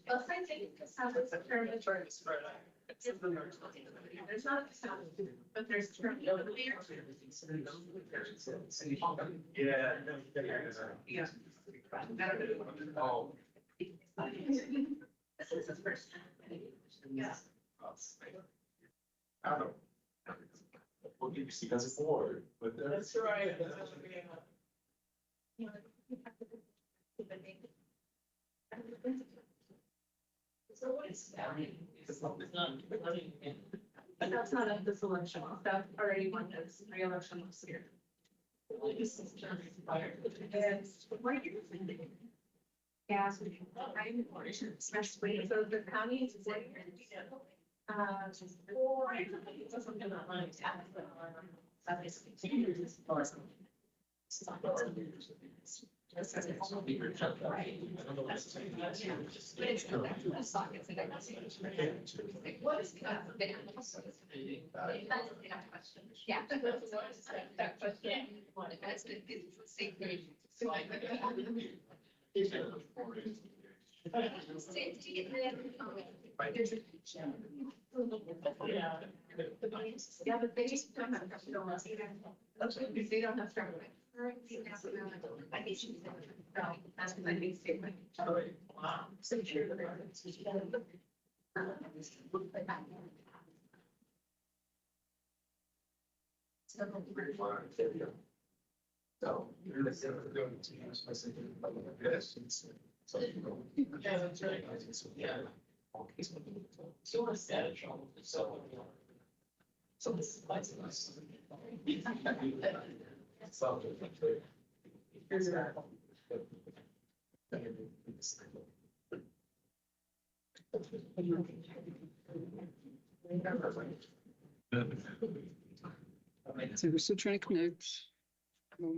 Well, I think the sound is a term of choice. There's not a sound, but there's term. Yeah. Yeah. Oh. This is the first time. Yeah. I don't know. We'll give you see that's forward, but that's right. So what is that? It's not. That's not at this election, that already won this re-election last year. And what are you thinking? Yeah, so especially, so the county is like, or something that like. What is that? Yeah. That question. Safety and then. There's a. Yeah, but they just don't have. They don't have. I need you. That's because I need to say. Wow. So sure. So, you're the same for going to use my second, yes, so, yeah, that's right. Yeah. So what's that? So. So this is my. So. Here's that. So we're still trying to connect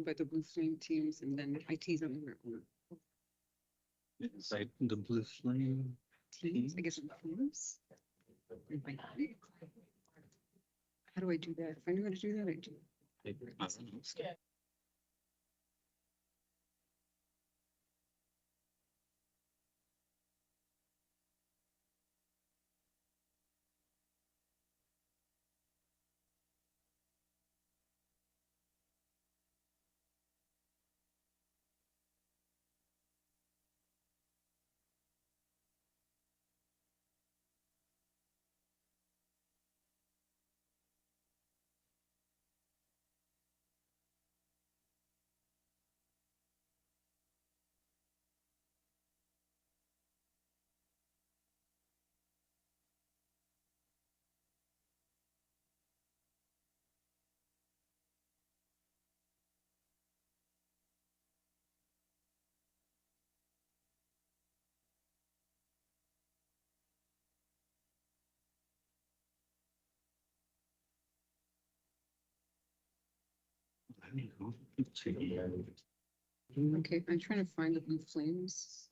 by the Blue Flame teams and then IT's on their own Inside the Blue Flame. teams, I guess in teams. How do I do that? If I knew how to do that, I do. Okay, I'm trying to find the Blue Flames.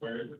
Where?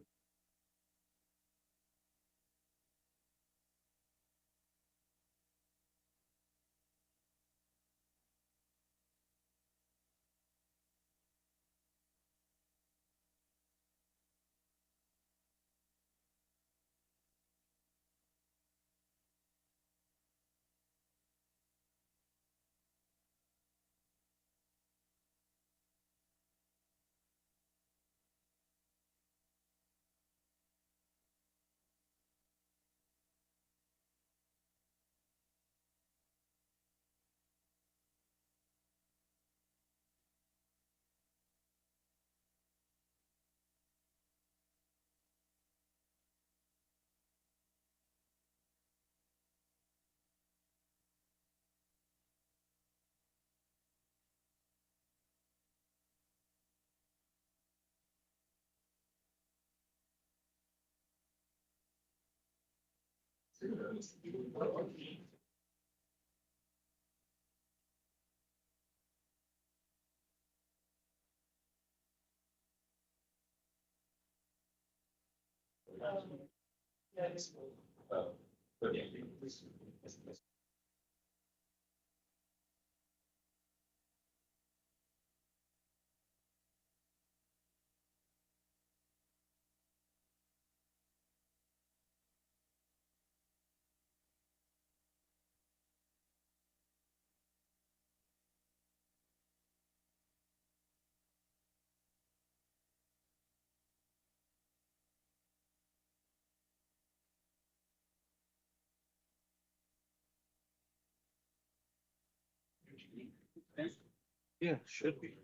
Yeah, should be.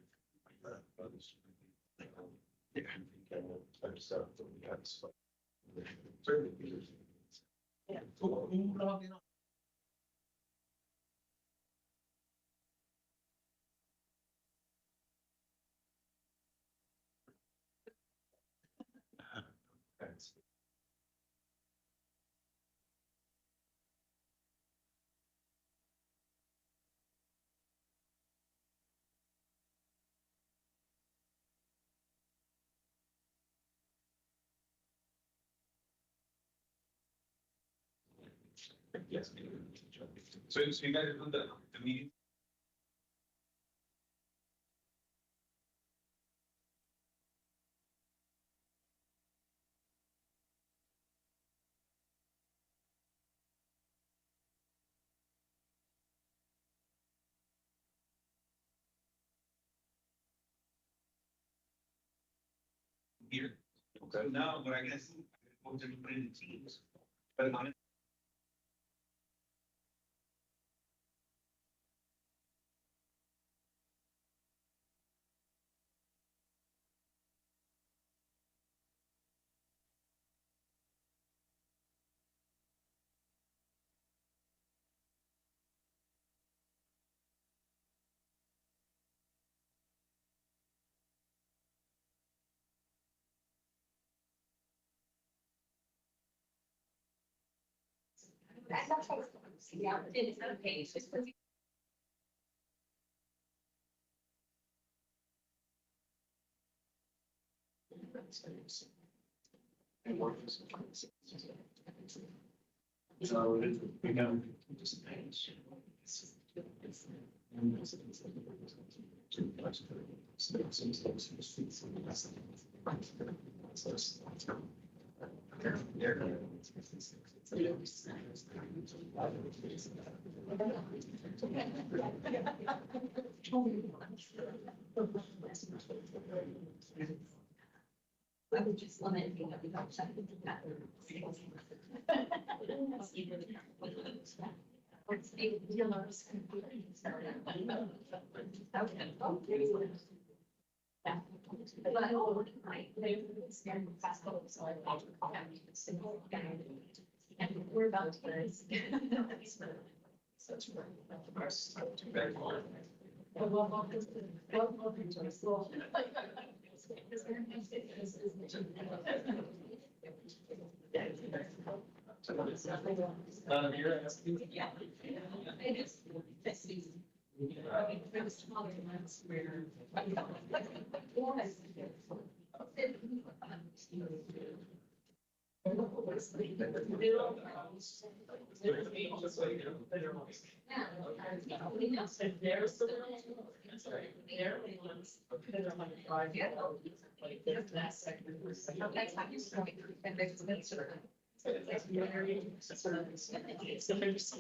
Yes. So you guys do the meeting? Here. So now, what I guess, we'll just put in the teams. But on Yeah, it's okay, it's just. So we know. I would just limit being up without checking that. It's a dealer's computer. Yeah. But I don't like, they're scared of fast food, so I like to call them. And we're about to. So it's very. You're asking. Yeah. It is. It's easy. I mean, there was smaller ones where. There's the they're the ones that are like 5 years old. Like their last second. That's how you start. And it's been sort of. It's very sort of. It's the first.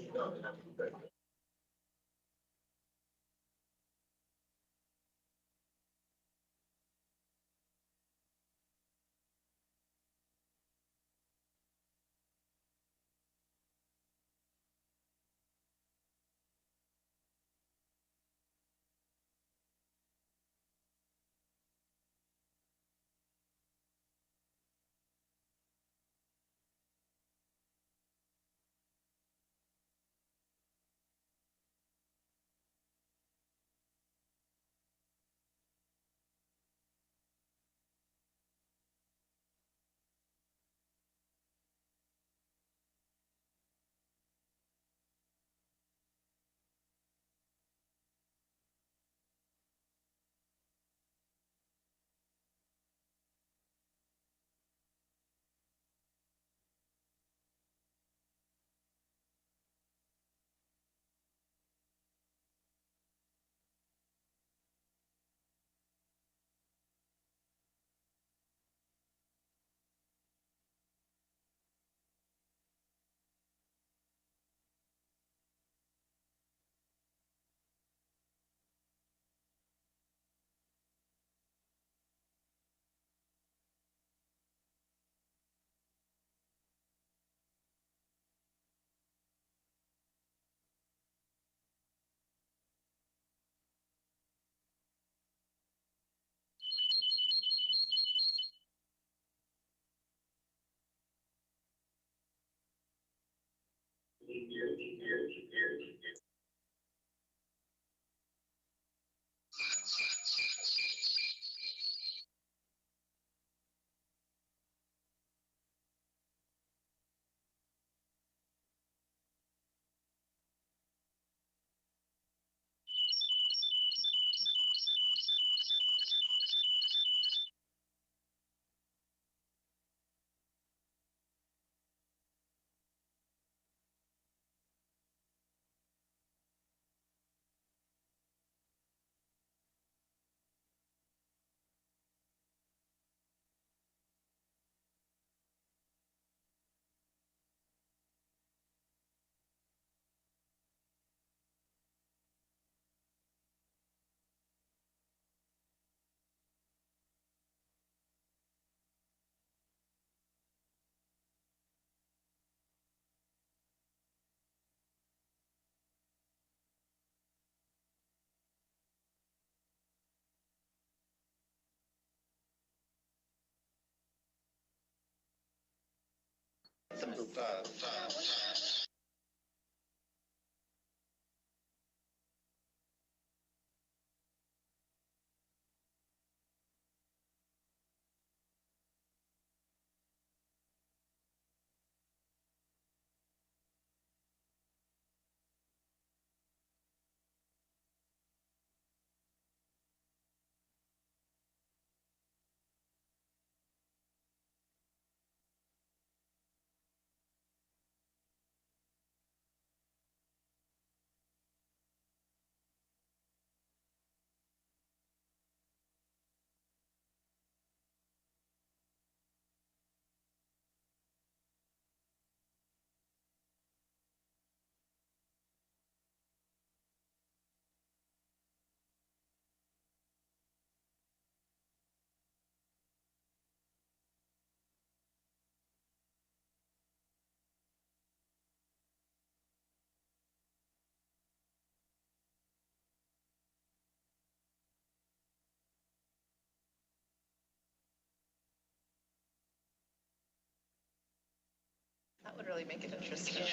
That would really make it interesting. Yeah.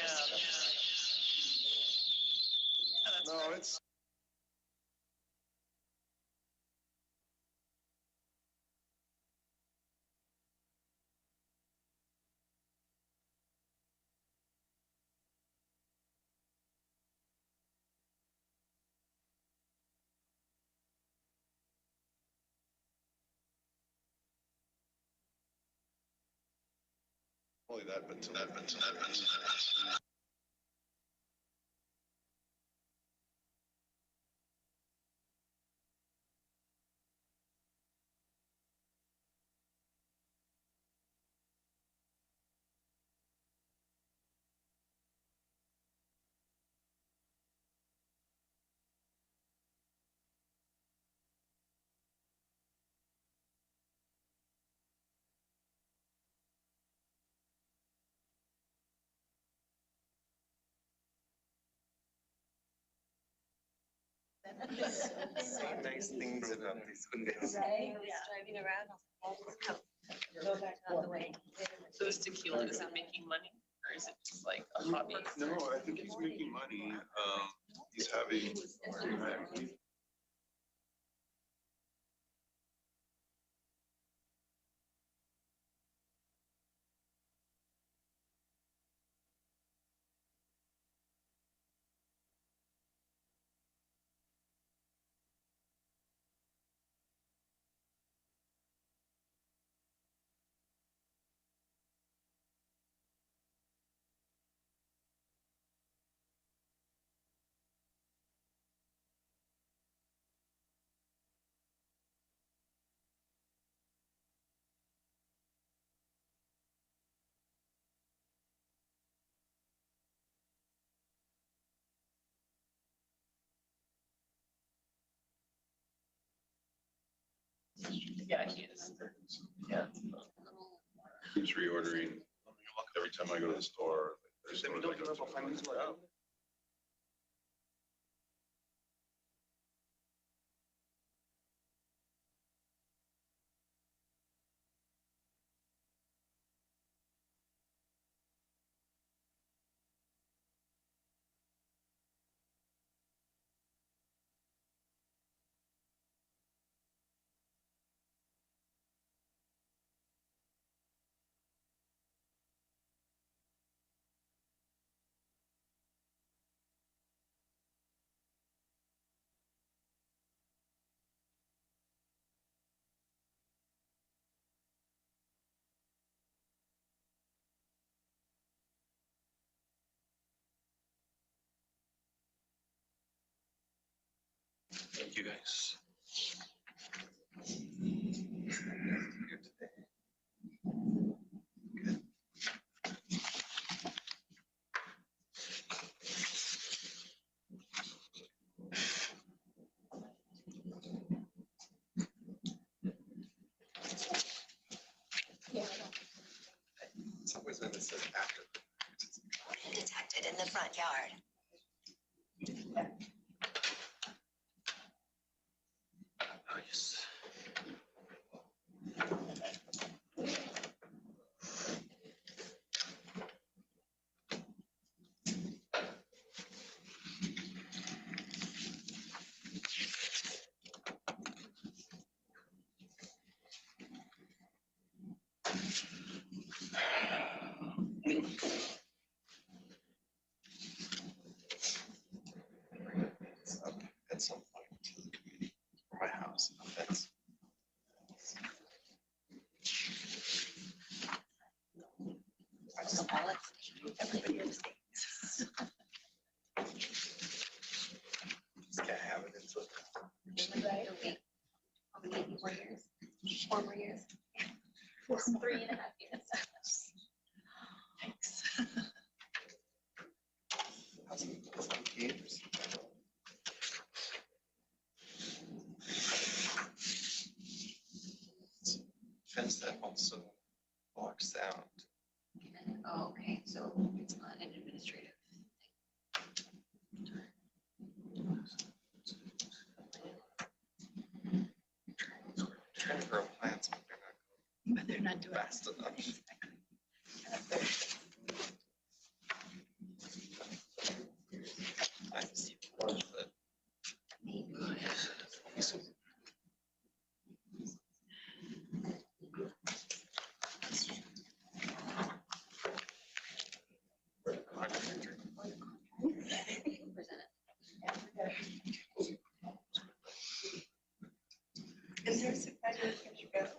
No, it's. Only that, but to that, but to that, but to that. Nice things about these windows. Driving around. Go back out the way. So is tequila, is it making money or is it just like a hobby? No, I think he's making money. He's having. Yeah, he is. Yeah. Keeps reordering. Every time I go to the store. There's Then we don't give up on finding this one out. Thank you, guys. It's always when it says after. Detected in the front yard. Oh, yes. It's up at some point to the community, my house, that's. I just just can't have it, it's. How many more years? 4 more years? 3.5 years. Thanks. Games. Fence that also blocks sound. Oh, okay, so it's not an administrative. Trying to grow plants, but they're not going fast enough. I see one that. Present it. Is there a secretary of treasurer?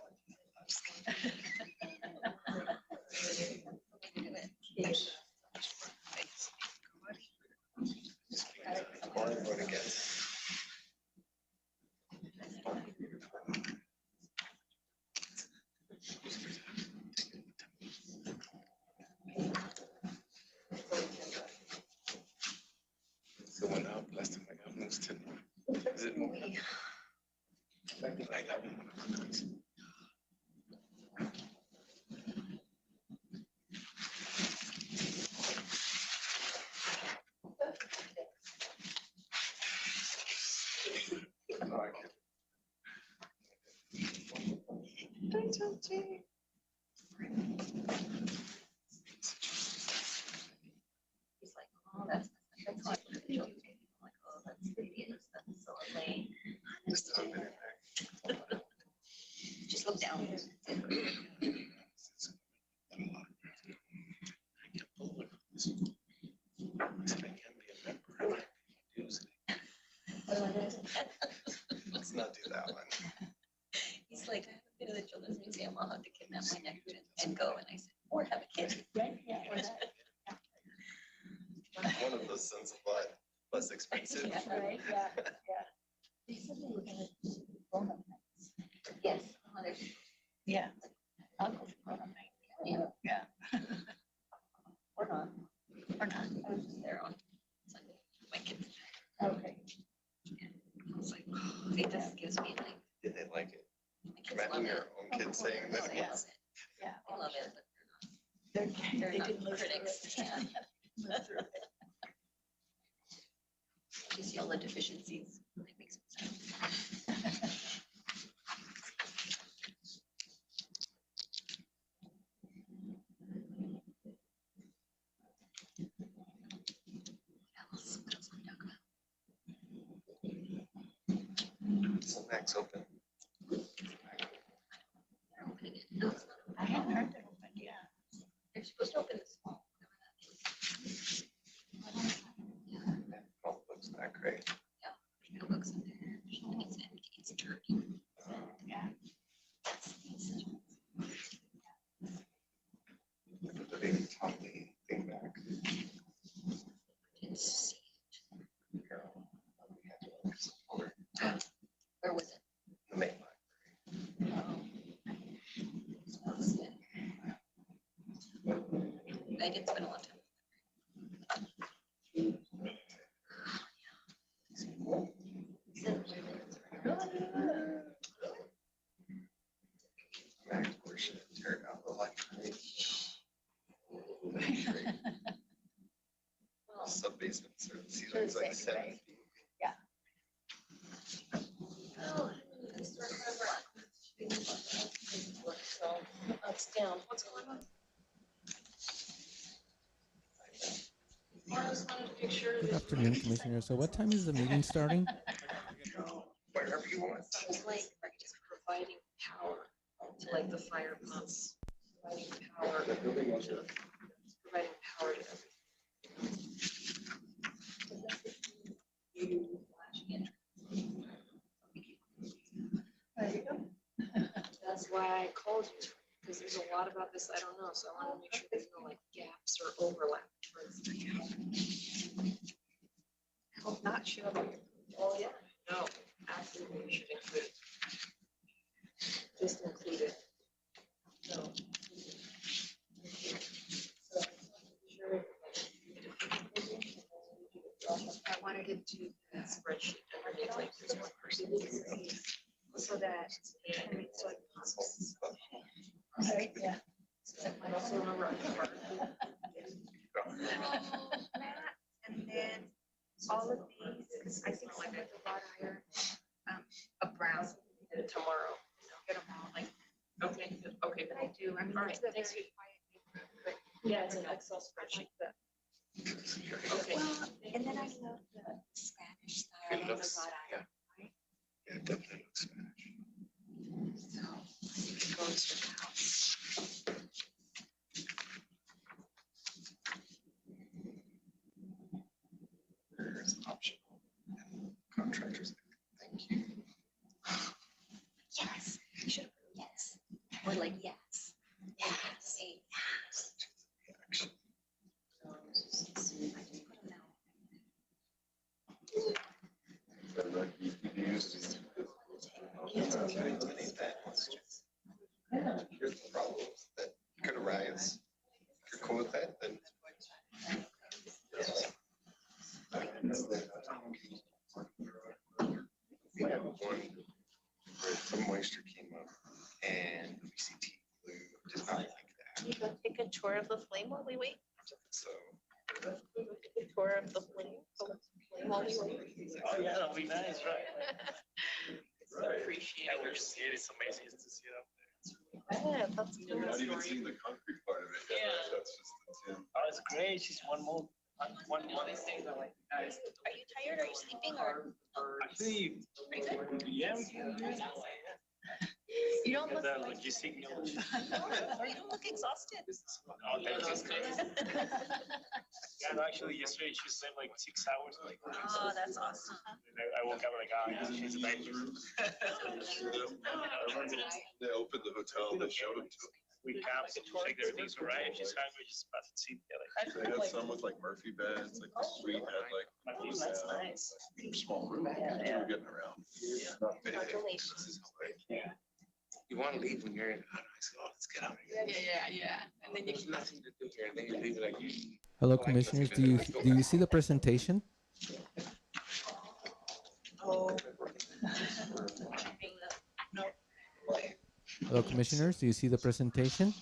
Or vote against. So when last time I got most to, is it moving? I got one. No, I can't. He's like, oh, that's like the joke. I'm like, oh, that's hideous. That's so lame. Just have been in there. Just look down. I can't believe this. I said, I can't be a member. I can't use it. Let's not do that one. He's like, I haven't been to the Children's Museum. I'll have to kidnap my nephew and go. And I said, or have a kid. One of those sounds a lot less expensive. Yes. Mother. Yeah. Yeah. Yeah. Or not. Or not. I was just there on Sunday. My kids. Okay. I was like, oh, it just gives me like, Did they like it? my kids love Imagine it. your own kids saying Oh, that. they love it. Yeah. They love it, but They're, they're they not didn't live through critics. it. Yeah. Live through it. You see all the deficiencies. It makes sense. What else we talk about? So Max open. They're opening it. No, it's not. I haven't heard that open, yeah. They're supposed to open this fall. Oh, looks not great. No books in there. It's empty. It's dirty. Yeah. Put the baby Tommy thing back. Didn't see Carol, we had to look some older. it. Like, it's been a long time. Back portion, tear it out the light. Sub basements or ceilings like 7 feet. So it's down. What's going on? I just wanted to make sure Good that. afternoon, Commissioner. So what time is the meeting starting? Wherever you want. It's like providing power to like the fire pumps, providing power to providing power to everything. You flashing it. There you go. That's why I called you, because there's a lot about this I don't know, so I want to make sure there's no like gaps or overlap. I hope not show up. Oh, yeah, no, absolutely, we should include it. Just include it. So. I wanted it to be a spreadsheet underneath, like there's one person. So that. So it pops. Okay, yeah. I also remember on the part. And then all of these, because I think like a lot higher, a brown. Tomorrow. Get them all, like, Okay, good. Okay, but I do, I mean, All it's right, a thanks. very quiet, but yeah, it's an Excel spreadsheet. Okay. Well, and then I love the Spanish style It of the looks, wrought yeah. iron, right? Yeah, it definitely looks Spanish. So I think it goes to the house. There's optional. And contractors, thank you. Yes, you should have put yes, or like yes, yes, yes. Action. I just put them now. Eliminate that. Here's the problems that could arise. If you're cool with that, then. We have one where some moisture came up and VCT glue did not like that. You go take a tour of the flame while we wait. So. Take a tour of the flame. While we wait. Oh, yeah, that'll be nice, right? Appreciate Yeah, we're it. just, it's amazing to see it up Yeah, that's You're good. not even seeing the concrete part of it yet, Yeah. right? That's just the tin. there. Oh, it's great. She's one more, one more. These things are like, guys. Are you tired? Are you sleeping or? Actually, yeah. You don't look. The logistic. You don't look exhausted. Oh, thank you. Yeah, no, actually, yesterday she slept like 6 hours. Like, Oh, that's awesome. I woke up like, oh, she's a diaper. They opened the hotel, they showed them to them. We come, check everything's all right. If she's hungry, just pass it, see. They had some with like Murphy beds, like the suite had like. Oh, that's nice. Small room, kids were getting around. Not big. Congratulations. You want to leave when you're in high school, let's get out of here. Yeah. And then you There's nothing to do here, and then you leave it like you. Hello, Commissioners. Do you see the presentation? Oh. Hello, Commissioners. Do you see the presentation?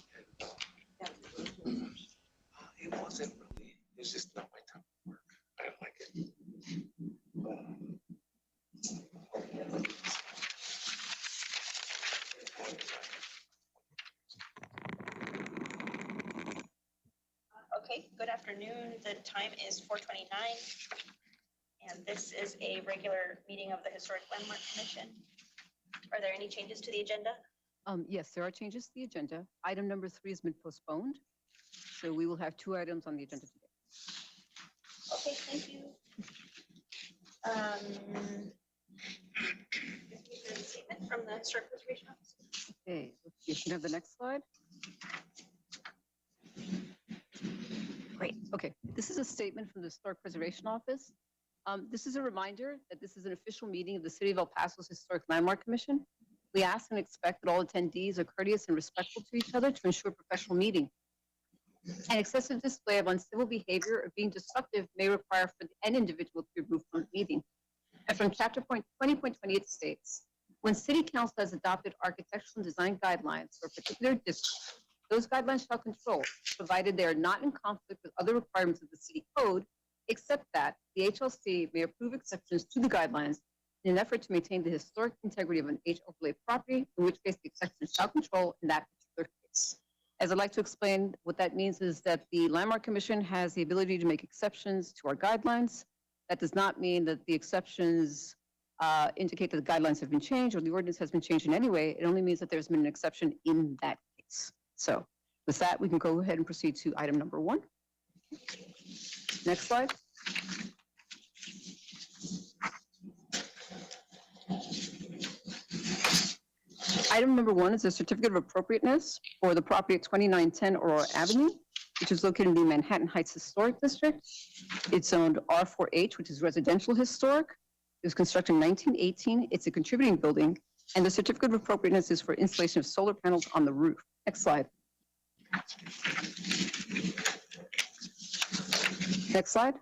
It wasn't really, it's just not my time of work. I don't like it. Okay, good afternoon. The time is 4:29. And this is a regular meeting of the Historic Landmark Commission. Are there any changes to the agenda? Yes, there are changes to the agenda. Item number 3 has been postponed. So we will have 2 items on the agenda today. Okay, thank you. Statement from the Historic Preservation Office. Okay, you can have the next slide. Great, okay. This is a statement from the Historic Preservation Office. This is a reminder that this is an official meeting of the City of El Paso's Historic Landmark Commission. We ask and expect that all attendees are courteous and respectful to each other to ensure a professional meeting. An excessive display of uncivil behavior or being disruptive may require for an individual to be removed from the meeting. And from chapter 20.28 states, when city council has adopted architectural and design guidelines for a particular district, those guidelines shall control, provided they are not in conflict with other requirements of the city code, except that the HLC may approve exceptions to the guidelines in an effort to maintain the historic integrity of an H overlay property, in which case the exception shall control in that particular case. As I'd like to explain, what that means is that the Landmark Commission has the ability to make exceptions to our guidelines. That does not mean that the exceptions indicate that the guidelines have been changed or the ordinance has been changed in any way. It only means that there's been an exception in that case. So with that, we can go ahead and proceed to item number 1. Next slide. Item number 1 is a certificate of appropriateness for the property at 2910 Aurora Avenue, which is located in the Manhattan Heights Historic District. It's zoned R4H, which is residential historic. It was constructed in 1918. It's a contributing building, and the certificate of appropriateness is for installation of solar panels on the roof. Next slide. Next slide.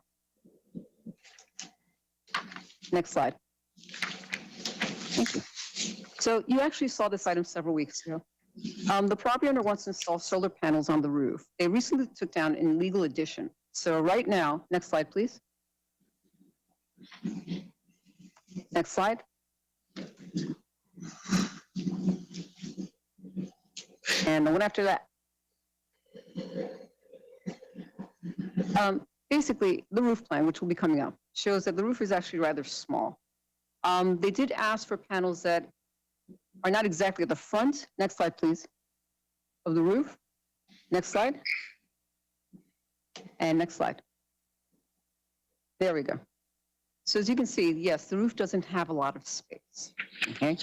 Next slide. Thank you. So you actually saw this item several weeks ago. The property owner wants to install solar panels on the roof. They recently took down an illegal addition. So right now, next slide, please. Next slide. And the one after that. Basically, the roof plan, which will be coming up, shows that the roof is actually rather small. They did ask for panels that are not exactly at the front. Next slide, please. Of the roof. Next slide. And next slide. There we go. So as you can see, yes, the roof doesn't have a lot of space. Okay.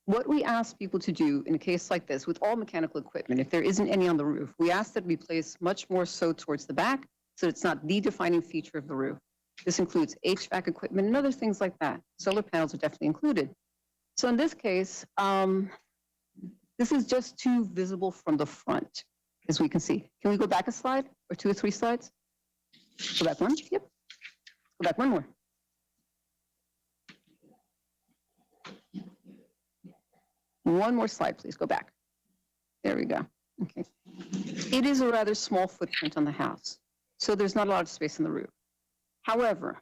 What we ask people to do in a case like this with all mechanical equipment, if there isn't any on the roof, we ask that we place much more so towards the back so it's not the defining feature of the roof. This includes HVAC equipment and other things like that. Solar panels are definitely included. So in this case, this is just too visible from the front, as we can see. Can we go back a slide or 2 or 3 slides? Go back one. Yep. Go back one more. One more slide, please. Go back. There we go. Okay. It is a rather small footprint on the house, so there's not a lot of space on the roof. However,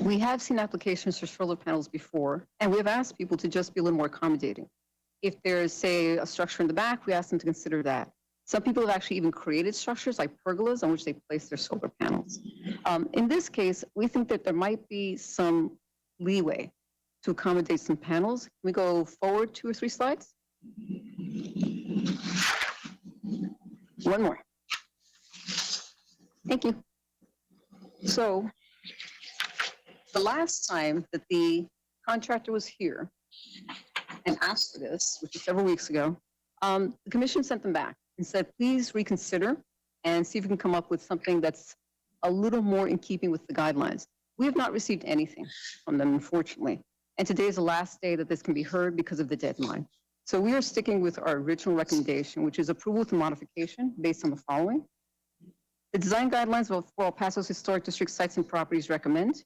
we have seen applications for solar panels before, and we have asked people to just be a little more accommodating. If there's, say, a structure in the back, we ask them to consider that. Some people have actually even created structures like pergolas on which they place their solar panels. In this case, we think that there might be some leeway to accommodate some panels. Can we go forward 2 or 3 slides? One more. Thank you. So the last time that the contractor was here and asked for this, which was several weeks ago, the commission sent them back and said, please reconsider and see if we can come up with something that's a little more in keeping with the guidelines. We have not received anything from them, unfortunately. And today is the last day that this can be heard because of the deadline. So we are sticking with our original recommendation, which is approval with modification based on the following. The design guidelines for El Paso's historic district sites and properties recommend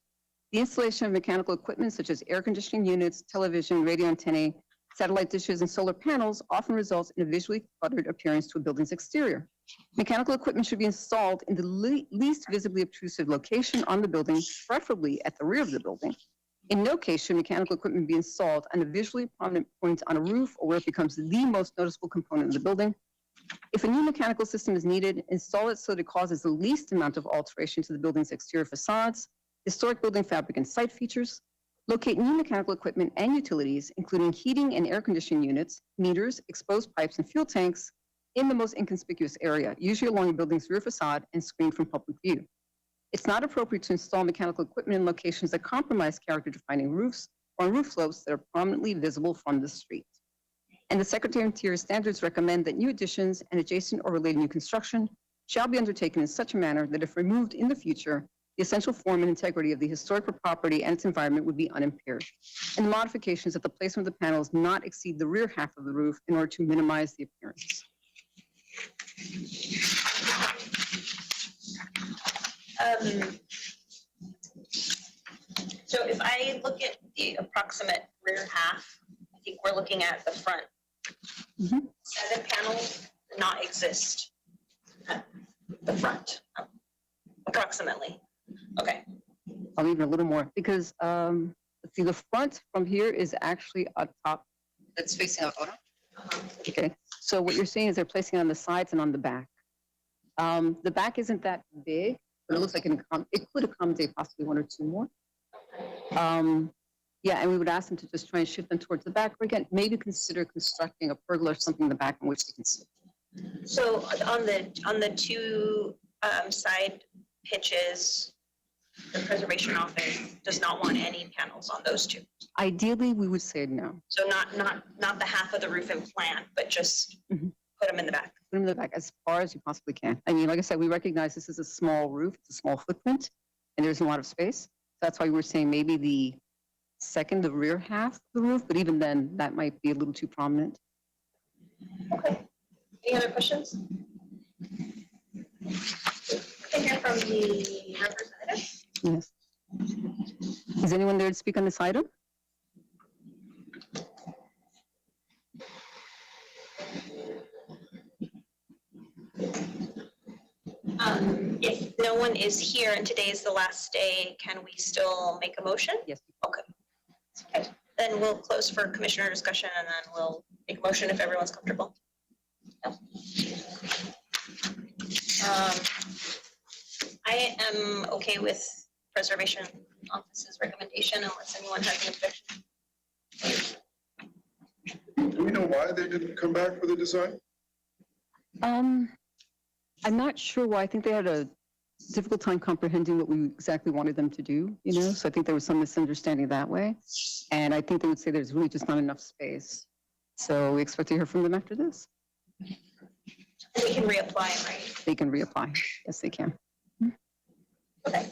the installation of mechanical equipment such as air conditioning units, television, radio antennae, satellite dishes, and solar panels often results in a visually cluttered appearance to a building's exterior. Mechanical equipment should be installed in the least visibly obtrusive location on the building, preferably at the rear of the building. In no case should mechanical equipment be installed on a visually prominent point on a roof or where it becomes the most noticeable component of the building. If a new mechanical system is needed, install it so that it causes the least amount of alteration to the building's exterior facades, historic building fabric and site features. Locate new mechanical equipment and utilities, including heating and air conditioning units, meters, exposed pipes, and fuel tanks in the most inconspicuous area, usually along a building's rear facade and screened from public view. It's not appropriate to install mechanical equipment in locations that compromise character-defining roofs or on roof slopes that are prominently visible from the street. And the Secretary of Interior standards recommend that new additions and adjacent or related new construction shall be undertaken in such a manner that if removed in the future, the essential form and integrity of the historic property and its environment would be unimpaired. And the modifications that the placement of the panels not exceed the rear half of the roof in order to minimize the appearance. So if I look at the approximate rear half, I think we're looking at the front. Mhm. 7 panels not exist at the front, approximately. Okay, I'll even a little more because, let's see, the front from here is actually a top that's facing a photo. Okay, so what you're seeing is they're placing it on the sides and on the back. The back isn't that big, but it looks like it could accommodate possibly 1 or 2 more. Yeah, and we would ask them to just try and shift them towards the back, or again, maybe consider constructing a pergola or something in the back in which they can sit. so on the 2 side pitches, the preservation office does not want any panels on those 2. Ideally, we would say no. So not the half of the roof in plan, but just Mhm. put them in the back. Put them in the back as far as you possibly can. I mean, like I said, we recognize this is a small roof, it's a small footprint, and there's a lot of space. That's why we're saying maybe the rear half of the roof, but even then, that might be a little too prominent. Okay. Any other questions? I hear from the representative. Yes. Is anyone there to speak on this item? If no one is here and today is the last day, can we still make a motion? Yes. Okay. Then we'll close for commissioner discussion and then we'll make a motion if everyone's comfortable. I am okay with preservation office's recommendation unless anyone has an objection. Do we know why they didn't come back with a design? I'm not sure why. I think they had a difficult time comprehending what we exactly wanted them to do, you know? So I think there was some misunderstanding that way. And I think they would say there's really just not enough space. So we expect to hear from them after this. We can reapply, right? They can reapply. Yes, they can. Okay.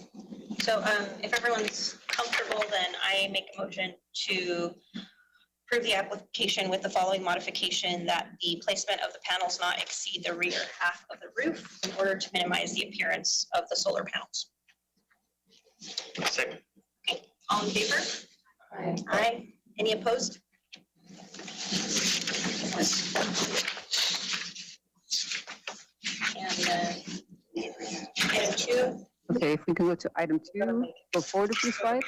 So if everyone's comfortable, then I make a motion to approve the application with the following modification, that the placement of the panels not exceed the rear half of the roof in order to minimize the appearance of the solar panels. Second. Okay, all in favor? Aye. Any opposed? And item 2. Okay, if we can go to item 2, go forward a few slides.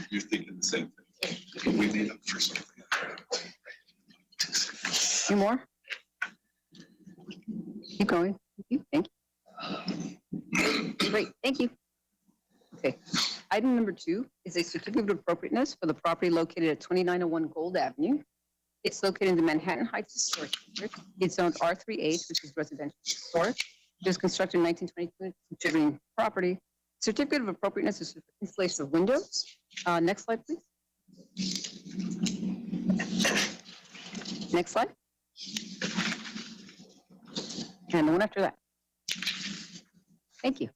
You're thinking the same thing. We need them for something. Few more. Keep going. Thank you. Great, thank you. Okay, item number 2 is a certificate of appropriateness for the property located at 2901 Gold Avenue. It's located in the Manhattan Heights Historic District. It's zoned R3H, which is residential historic. It was constructed in 1922, contributing property. Certificate of appropriateness is for installation of windows. Next slide, please. Next slide. And the one after that. Thank you.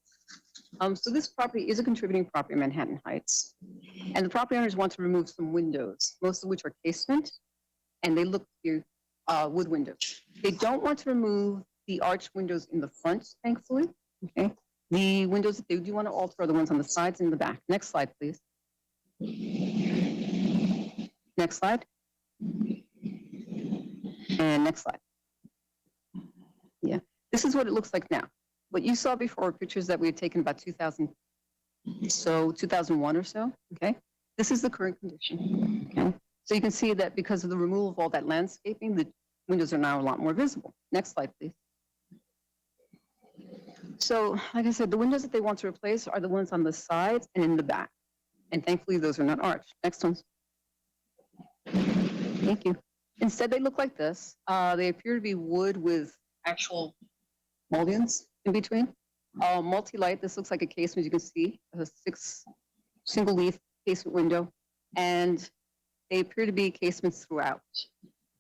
So this property is a contributing property in Manhattan Heights. And the property owners want to remove some windows, most of which are casement, and they look to wood windows. They don't want to remove the arched windows in the front, thankfully. Okay. The windows that they do want to alter are the ones on the sides and the back. Next slide, please. Next slide. And next slide. Yeah, this is what it looks like now. What you saw before were pictures that we had taken about 2001 or so, okay? This is the current condition, okay? So you can see that because of the removal of all that landscaping, the windows are now a lot more visible. Next slide, please. So, like I said, the windows that they want to replace are the ones on the sides and in the back. And thankfully, those are not arched. Next one. Thank you. Instead, they look like this. They appear to be wood with actual mullions in between. Multi-light, this looks like a casement, you can see, a single leaf casement window. And they appear to be casements throughout.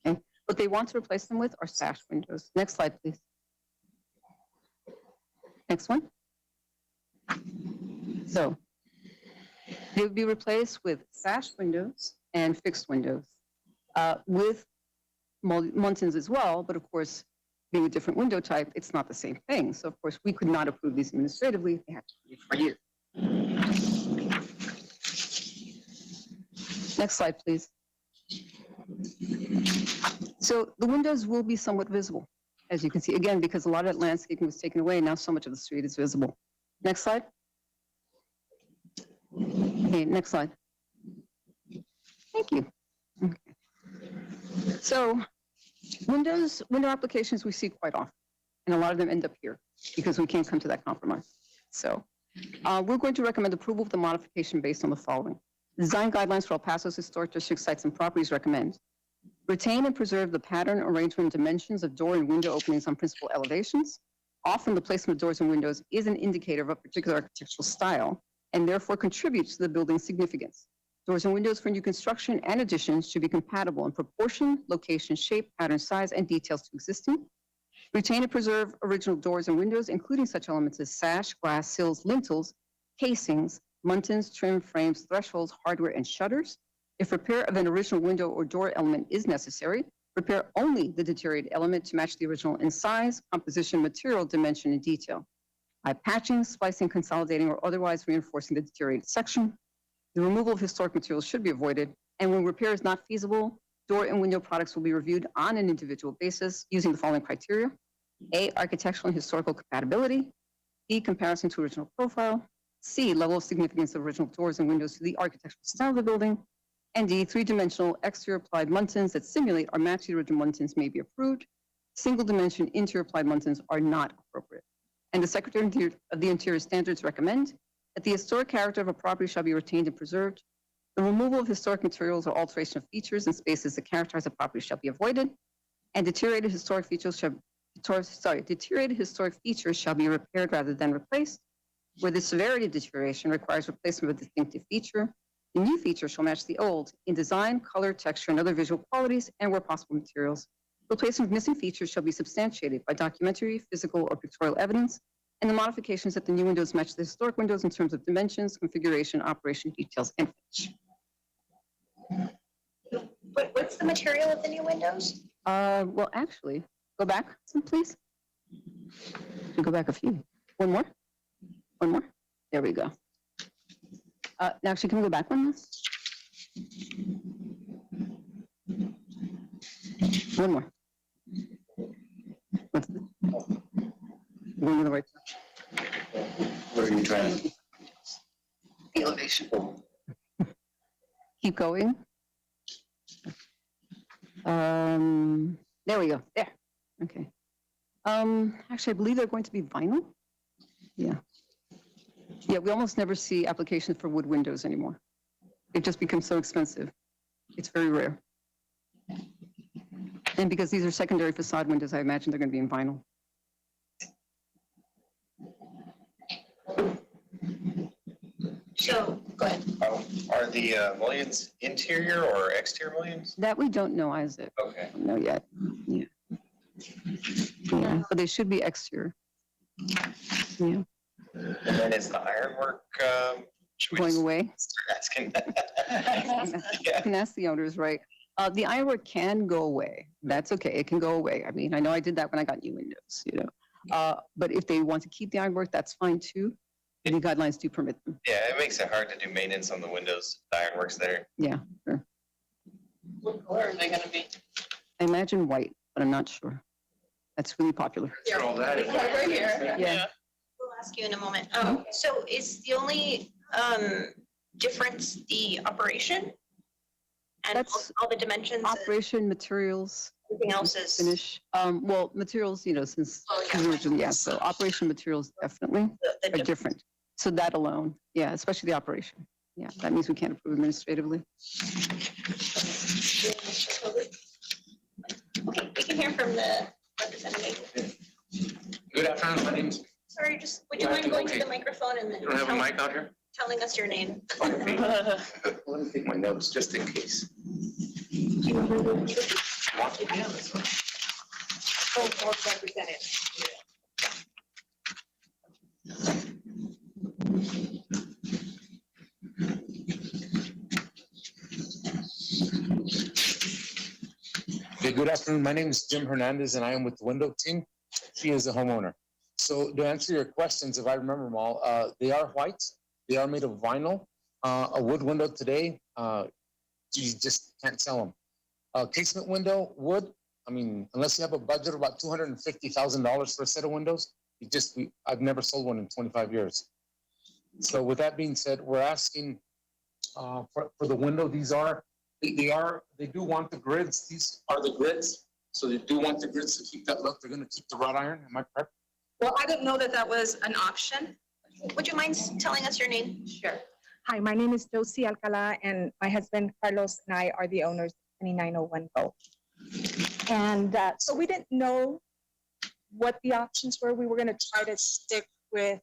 Okay. What they want to replace them with are sash windows. Next slide, please. Next one. So they would be replaced with sash windows and fixed windows with muntins as well, but of course, being a different window type, it's not the same thing. So of course, we could not approve these administratively. They have to be for you. Next slide, please. So the windows will be somewhat visible, as you can see, again, because a lot of that landscaping was taken away. Now so much of the street is visible. Next slide. Okay, next slide. Thank you. Okay. So window applications we see quite often, and a lot of them end up here because we can't come to that compromise. So we're going to recommend approval of the modification based on the following. Design guidelines for El Paso's historic district sites and properties recommend retain and preserve the pattern, arrangement, and dimensions of door and window openings on principal elevations. Often the placement of doors and windows is an indicator of a particular architectural style and therefore contributes to the building's significance. Doors and windows for new construction and additions should be compatible in proportion, location, shape, pattern, size, and details to existing. Retain and preserve original doors and windows, including such elements as sash, glass, sills, lintels, casings, muntins, trim, frames, thresholds, hardware, and shutters. If repair of an original window or door element is necessary, repair only the deteriorated element to match the original in size, composition, material, dimension, and detail. By patching, splicing, consolidating, or otherwise reinforcing the deteriorated section. The removal of historic materials should be avoided, and when repair is not feasible, door and window products will be reviewed on an individual basis using the following criteria. A, architectural and historical compatibility. B, comparison to original profile. C, level of significance of original doors and windows to the architectural style of the building. And D, three-dimensional exterior applied muntins that simulate or match the original muntins may be approved. Single-dimension interior applied muntins are not appropriate. And the Secretary of the Interior Standards recommend that the historic character of a property shall be retained and preserved. The removal of historic materials or alteration of features and spaces that characterize a property shall be avoided. And deteriorated historic features shall be repaired rather than replaced. Where the severity of deterioration requires replacement of a distinctive feature, the new feature shall match the old in design, color, texture, and other visual qualities, and where possible materials. Replacement of missing features shall be substantiated by documentary, physical, or pictorial evidence, and the modifications at the new windows match the historic windows in terms of dimensions, configuration, operation, details, and finish. What's the material of the new windows? Well, actually, go back some, please. Go back a few. One more. One more. There we go. Now, actually, can we go back one more? One more. Going to the right. What are you trying? The elevation. Keep going. There we go. There. Okay. Actually, I believe they're going to be vinyl. Yeah. Yeah, we almost never see applications for wood windows anymore. It just becomes so expensive. It's very rare. And because these are secondary facade windows, I imagine they're going to be in vinyl. So, go ahead. Are the mullions interior or exterior mullions? That we don't know, Isaac. Okay. Don't know yet. Yeah. Yeah, but they should be exterior. Yeah, And then is the ironwork, should we going just away. start asking? You Yeah. can ask the owners, right? The ironwork can go away. That's okay. It can go away. I mean, I know I did that when I got new windows, you know. But if they want to keep the ironwork, that's fine too. The guidelines do permit them. Yeah, it makes it hard to do maintenance on the windows. The ironwork's there. Yeah, sure. What color are they gonna be? I imagine white, but I'm not sure. That's really popular. All that is. Right here. Yeah. We'll ask you in a moment. So is the only difference the operation? And That's all the dimensions, Operation, materials, everything else is. finish. Well, materials, you know, since Oh, yeah. the original, yeah. So operation materials definitely the are different. So that alone, yeah, especially the operation. Yeah, that means we can't approve administratively. Okay, we can hear from the representative. Good afternoon, my name's, Sorry, just, would you mind going to the microphone and then you don't have a mic out here? telling us your name? Let me take my notes just in case. Okay, good afternoon. My name is Jim Hernandez and I am with the window team. She is a homeowner. So to answer your questions, if I remember them all, they are white. They are made of vinyl. A wood window today, you just can't sell them. Casement window, wood, I mean, unless you have a budget of about $250,000 for a set of windows, I've never sold one in 25 years. So with that being said, we're asking for the window. They do want the grids. These are the grids. So they do want the grids to keep that look. They're going to keep the wrought iron. Am I correct? Well, I didn't know that that was an option. Would you mind telling us your name? Sure. Hi, my name is Josie Alcala, and my husband Carlos and I are the owners of 2901 Go. And so we didn't know what the options were. We were going to try to stick with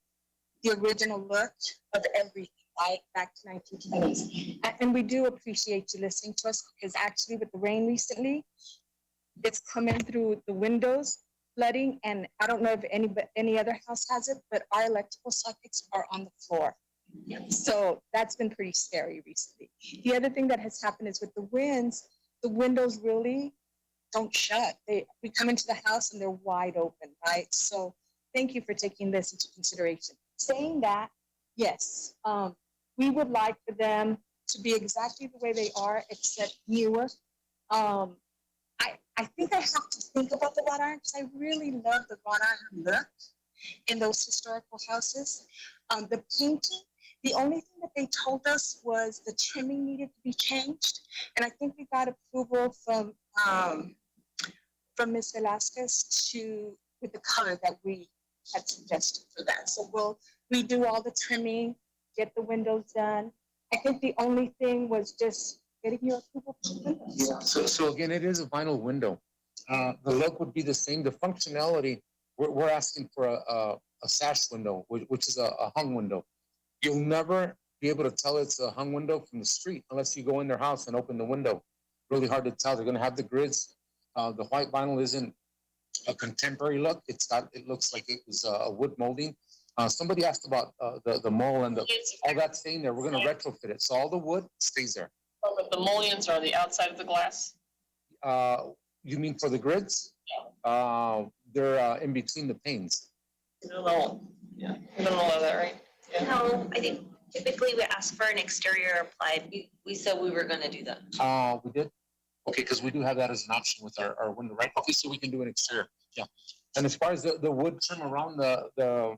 the original look of everything, right, back to 1920s. And we do appreciate you listening to us, because actually with the rain recently, it's coming through the windows, flooding, and I don't know if any other house has it, but our electrical sockets are on the floor. So that's been pretty scary recently. The other thing that has happened is with the winds, the windows really don't shut. We come into the house and they're wide open, right? So thank you for taking this into consideration. Saying that, yes, we would like for them to be exactly the way they are, except newer. I think I have to think about the wrought iron, because I really love the wrought iron look in those historical houses. The painting, the only thing that they told us was the trimming needed to be changed. And I think we got approval from Ms. Velasquez with the color that we had suggested for that. So we'll redo all the trimming, get the windows done. I think the only thing was just getting your approval for the windows. Yeah. So again, it is a vinyl window. The look would be the same. The functionality, we're asking for a sash window, which is a hung window. You'll never be able to tell it's a hung window from the street unless you go in their house and open the window. Really hard to tell. They're going to have the grids. The white vinyl isn't a contemporary look. It looks like it was a wood molding. Somebody asked about the mole and all that's staying there. We're going to retrofit it. So all the wood stays there. Oh, but the mullions are on the outside of the glass? You mean for the grids? Yeah. They're in between the panes. You don't know, yeah, you don't allow that, right? Yeah. No, I think typically we ask for an exterior applied. We said we were gonna do that. We did? Okay, because we do have that as an option with our window, right? Okay, so we can do an exterior, yeah. And as far as the wood trim around the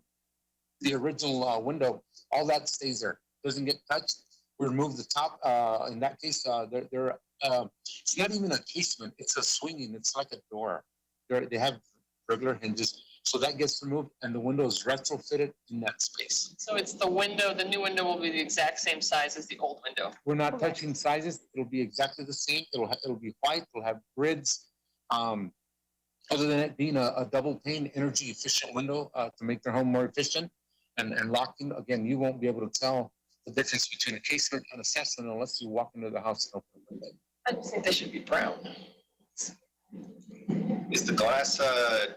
original window, all that stays there, doesn't get touched. We remove the top. In that case, it's not even a casement. It's a swinging. It's like a door. They have regular hinges, so that gets removed, and the window is retrofitted in that space. So it's the window, the new window will be the exact same size as the old window. We're not touching sizes. It'll be exactly the same. It'll be white. It'll have grids. Other than it being a double pane, energy efficient window to make their home more efficient and locking. Again, you won't be able to tell the difference between a casement and a sash window unless you walk into the house and open the window. I just think they should be brown. Is the glass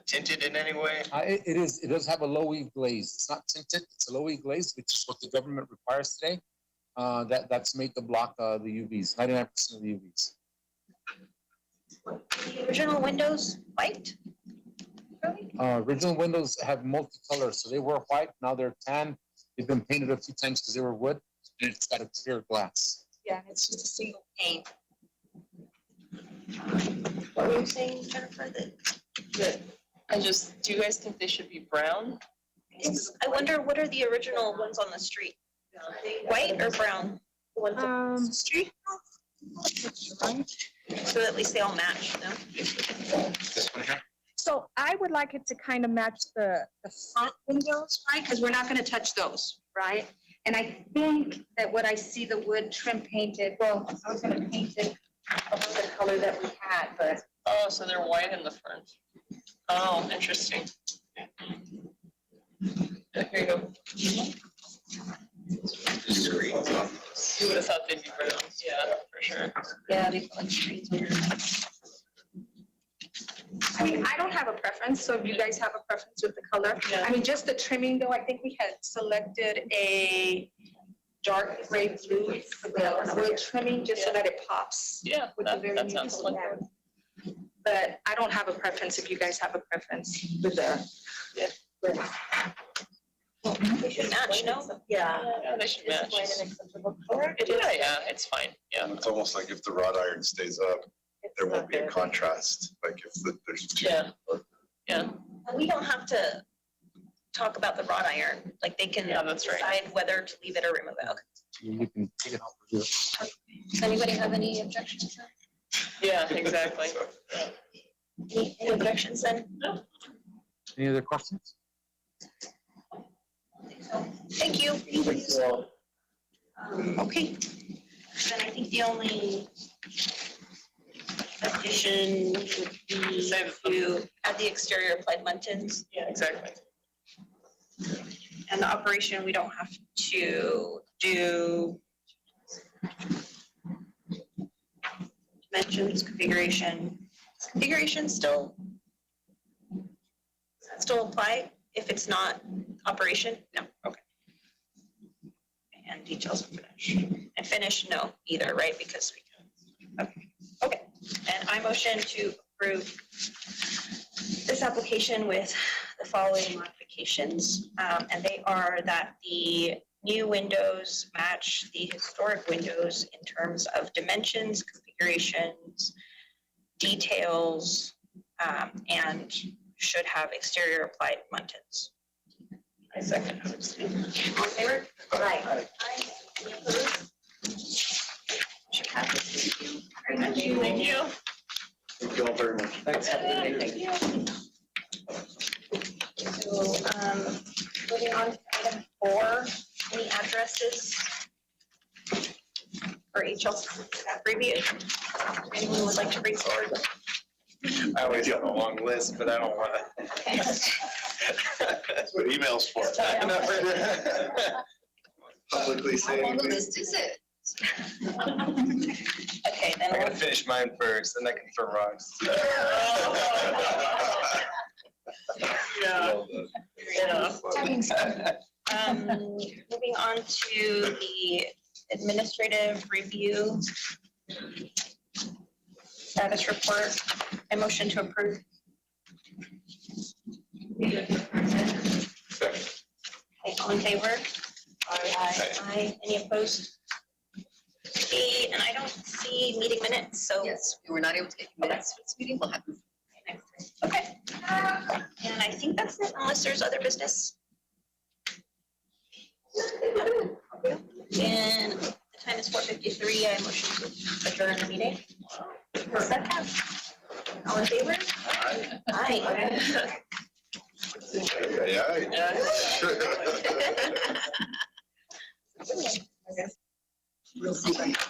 tinted in any way? It is. It does have a low E glaze. It's not tinted. It's a low E glaze, which is what the government requires today. That's made to block the UVs. 99% of the UVs. The original windows, white? Really? Original windows have multicolor, so they were white. Now they're tan. They've been painted a few times because they were wood, and it's got a clear glass. Yeah, and it's just a single pane. What were you saying, Jennifer? Do you guys think they should be brown? I wonder, what are the original ones on the street? White or brown? The ones on the street? So at least they all match, no? This one here? So I would like it to kind of match the front windows, right? Because we're not going to touch those, right? And I think that what I see the wood trim painted, well, I was going to paint it of the color that we had, but. Oh, so they're white in the front. Oh, interesting. Here you go. You would have thought they'd be brown. Yeah, for sure. Yeah, they put like streets weird. I mean, I don't have a preference, so if you guys have a preference with the color. Yeah. I mean, just the trimming though, I think we had selected a dark gray blue for the wood trimming, just so that it pops. Yeah, with the that very sounds beautiful like pattern. but I don't have a preference if you guys have a preference with the. They should match, no? Yeah. Yeah, they should match. White and acceptable color. Yeah, it's fine, yeah. It's almost like if the wrought iron stays up, there won't be a contrast, like if there's two. Yeah. And we don't have to talk about the wrought iron, like they can Yeah, that's right. decide whether to leave it or remove it. Okay. You can take it off of here. Does anybody have any objections? Yeah, exactly. Any objections then? Any other questions? Thank you. Okay. Then I think the only addition would be to add the exterior applied muntins. Yeah, exactly. And the operation, we don't have to do dimensions, configuration. Does configuration still apply if it's not operation? No, okay. And details of finish. And finish, no, either, right? Because we can, okay. And I motion to approve this application with the following modifications. And they are that the new windows match the historic windows in terms of dimensions, configurations, details, and should have exterior applied muntins. I second. All in favor? Aye. Aye. Any opposed? Motion passes. Thank you very much. Thank you. Thank you all very much. Thanks. Thank you. So, moving on to item 4, any addresses for HL staff review? Anyone would like to bring forward? I always have a long list, but I don't want to. Okay. That's what email's for. Publicly saying. is it? Okay, then I'm we'll gonna finish mine first, and I can throw rocks. Yeah. moving on to the administrative review status report. I motion to approve. Okay, all in favor? Aye. Any opposed? Okay, and I don't see meeting minutes, so. Yes, we were not able to get minutes for this meeting. We'll have them. Okay. And I think that's it, unless there's other business. And the time is 4:53. I motion to adjourn the meeting. Second. All in favor? Aye. Yeah. Aye.